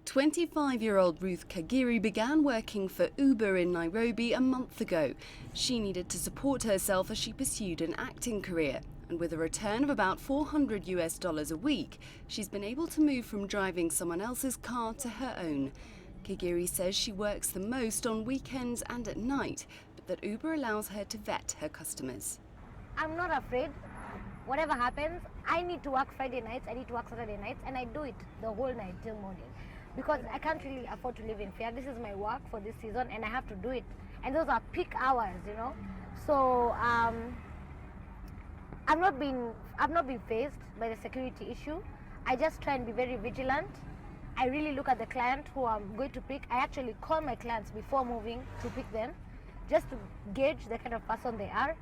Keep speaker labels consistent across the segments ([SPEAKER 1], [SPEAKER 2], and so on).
[SPEAKER 1] 25-year-old Ruth Kagiri began working for Uber in Nairobi a month ago. She needed to support herself as she pursued an acting career. And with a return of about $400 a week, she's been able to move from driving someone else's car to her own. Kagiri says she works the most on weekends and at night, but that Uber allows her to vet her customers.
[SPEAKER 2] I'm not afraid. Whatever happens, I need to work Friday nights, I need to work Saturday nights, and I do it the whole night till morning. Because I can't really afford to live in fear. This is my work for this season and I have to do it. And those are peak hours, you know. So I've not been faced by the security issue. I just try and be very vigilant. I really look at the client who I'm going to pick. I actually call my clients before moving to pick them, just to gauge the kind of person they are.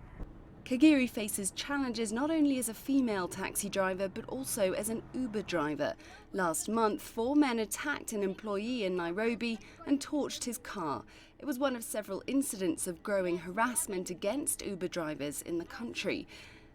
[SPEAKER 1] Kagiri faces challenges not only as a female taxi driver but also as an Uber driver. Last month, 4 men attacked an employee in Nairobi and torched his car. It was one of several incidents of growing harassment against Uber drivers in the country.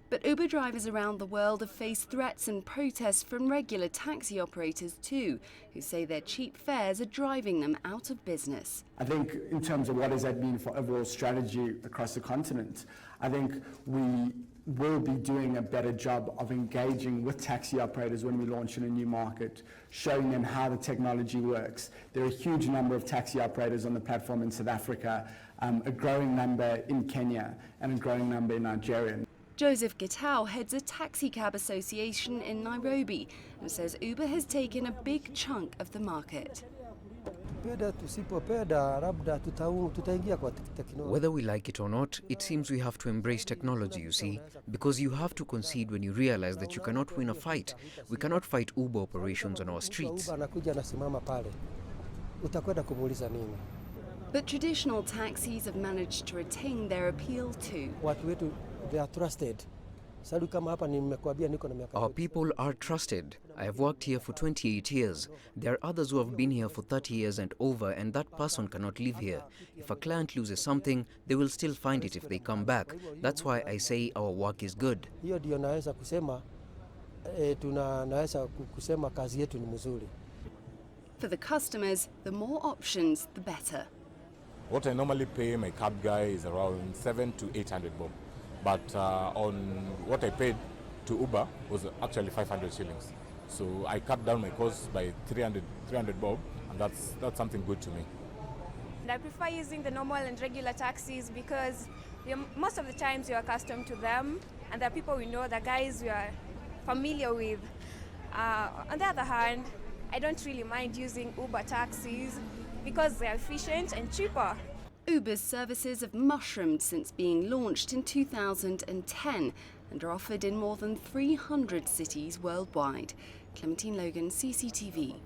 [SPEAKER 1] But Uber drivers around the world have faced threats and protests from regular taxi operators too, who say their cheap fares are driving them out of business.
[SPEAKER 3] I think in terms of what does that mean for overall strategy across the continent, I think we will be doing a better job of engaging with taxi operators when we launch in a new market, showing them how the technology works. There are a huge number of taxi operators on the platform in South Africa, a growing number in Kenya and a growing number in Nigeria.
[SPEAKER 1] Joseph Gitau heads a taxi cab association in Nairobi and says Uber has taken a big chunk of the market.
[SPEAKER 4] Whether we like it or not, it seems we have to embrace technology, you see, because you have to concede when you realize that you cannot win a fight. We cannot fight Uber operations on our streets.
[SPEAKER 1] But traditional taxis have managed to retain their appeal too.
[SPEAKER 5] They are trusted.
[SPEAKER 4] Our people are trusted. I have worked here for 28 years. There are others who have been here for 30 years and over, and that person cannot live here. If a client loses something, they will still find it if they come back. That's why I say our work is good.
[SPEAKER 1] For the customers, the more options, the better.
[SPEAKER 6] What I normally pay my cab guy is around 700 to 800 bob. But on what I paid to Uber was actually 500 shillings. So I cut down my costs by 300 bob, and that's something good to me.
[SPEAKER 7] And I prefer using the normal and regular taxis because most of the times you're accustomed to them, and there are people we know, the guys we are familiar with. On the other hand, I don't really mind using Uber taxis because they're efficient and cheaper.
[SPEAKER 1] Uber's services have mushroomed since being launched in 2010 and are offered in more than 300 cities worldwide. Clementine Logan, CCTV.